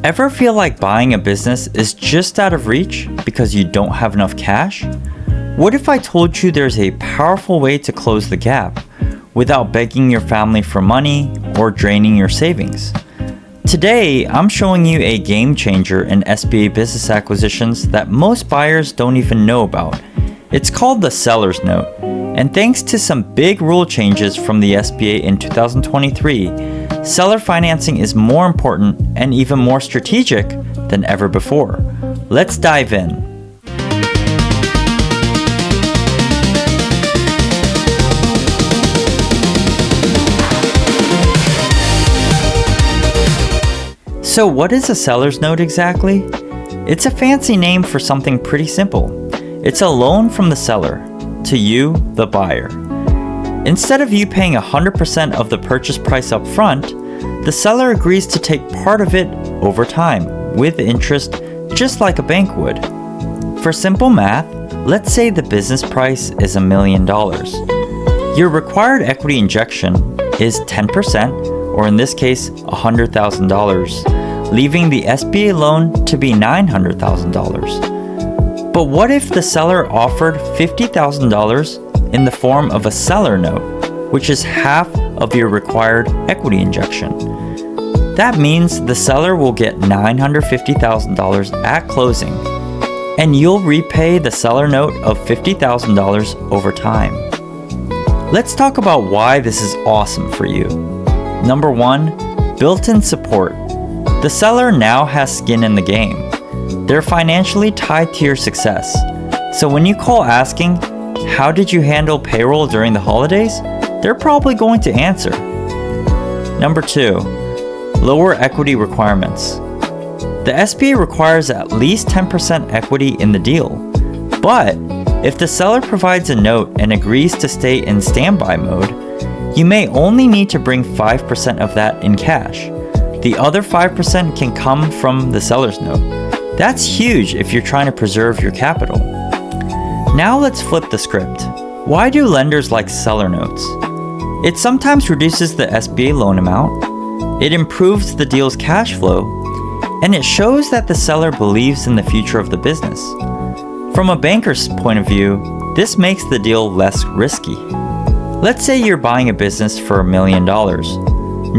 Ever feel like buying a business is just out of reach because you don't have enough cash? What if I told you there's a powerful way to close the gap without begging your family for money or draining your savings? Today, I'm showing you a game changer in SBA business acquisitions that most buyers don't even know about. It's called the seller's note, and thanks to some big rule changes from the SBA in 2023, seller financing is more important and even more strategic than ever before. Let's dive in. So what is a seller's note exactly? It's a fancy name for something pretty simple. It's a loan from the seller to you, the buyer. Instead of you paying 100% of the purchase price up front, the seller agrees to take part of it over time with interest, just like a bank would. For simple math, let's say the business price is $1 million. Your required equity injection is 10%, or in this case, $100,000, leaving the SBA loan to be $900,000. But what if the seller offered $50,000 in the form of a seller note, which is half of your required equity injection? That means the seller will get $950,000 at closing, and you'll repay the seller note of $50,000 over time. Let's talk about why this is awesome for you. Number 1, built-in support. The seller now has skin in the game. They're financially tied to your success. So when you call asking, "How did you handle payroll during the holidays?" they're probably going to answer. Number 2, lower equity requirements. The SBA requires at least 10% equity in the deal. But if the seller provides a note and agrees to stay in standby mode, you may only need to bring 5% of that in cash. The other 5% can come from the seller's note. That's huge if you're trying to preserve your capital. Now let's flip the script. Why do lenders like seller notes? It sometimes reduces the SBA loan amount, it improves the deal's cash flow, and it shows that the seller believes in the future of the business. From a banker's point of view, this makes the deal less risky. Let's say you're buying a business for $1 million.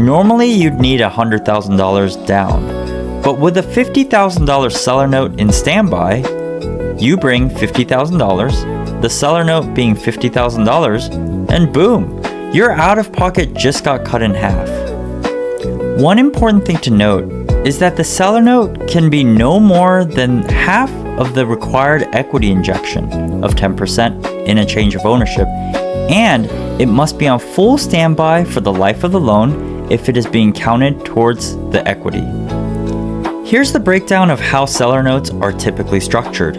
Normally you'd need $100,000 down, but with a $50,000 seller note in standby, you bring $50,000, the seller note being $50,000, and boom, your out-of-pocket just got cut in half. One important thing to note is that the seller note can be no more than half of the required equity injection of 10% in a change of ownership, and it must be on full standby for the life of the loan if it is being counted towards the equity. Here's the breakdown of how seller notes are typically structured.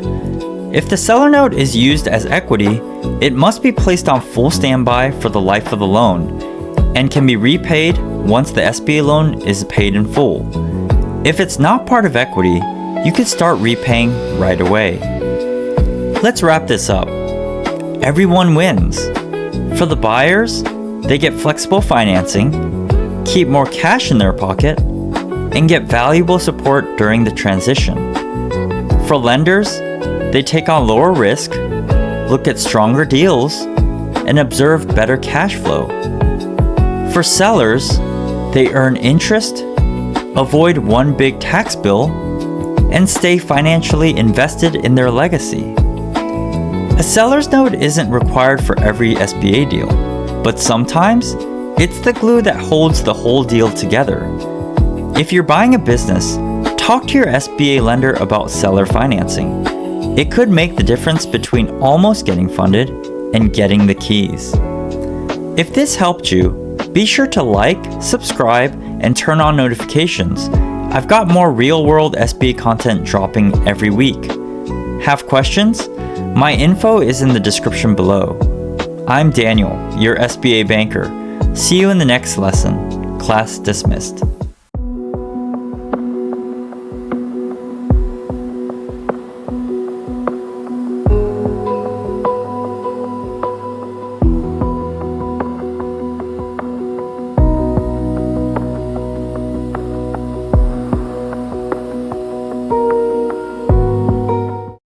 If the seller note is used as equity, it must be placed on full standby for the life of the loan and can be repaid once the SBA loan is paid in full. If it's not part of equity, you can start repaying right away. Let's wrap this up. Everyone wins. For the buyers, they get flexible financing, keep more cash in their pocket, and get valuable support during the transition. For lenders, they take on lower risk, look at stronger deals, and observe better cash flow. For sellers, they earn interest, avoid one big tax bill, and stay financially invested in their legacy. A seller's note isn't required for every SBA deal, but sometimes it's the glue that holds the whole deal together. If you're buying a business, talk to your SBA lender about seller financing. It could make the difference between almost getting funded and getting the keys. If this helped you, be sure to like, subscribe, and turn on notifications. I've got more real-world SBA content dropping every week. Have questions? My info is in the description below. I'm Daniel, your SBA banker. See you in the next lesson. Class dismissed.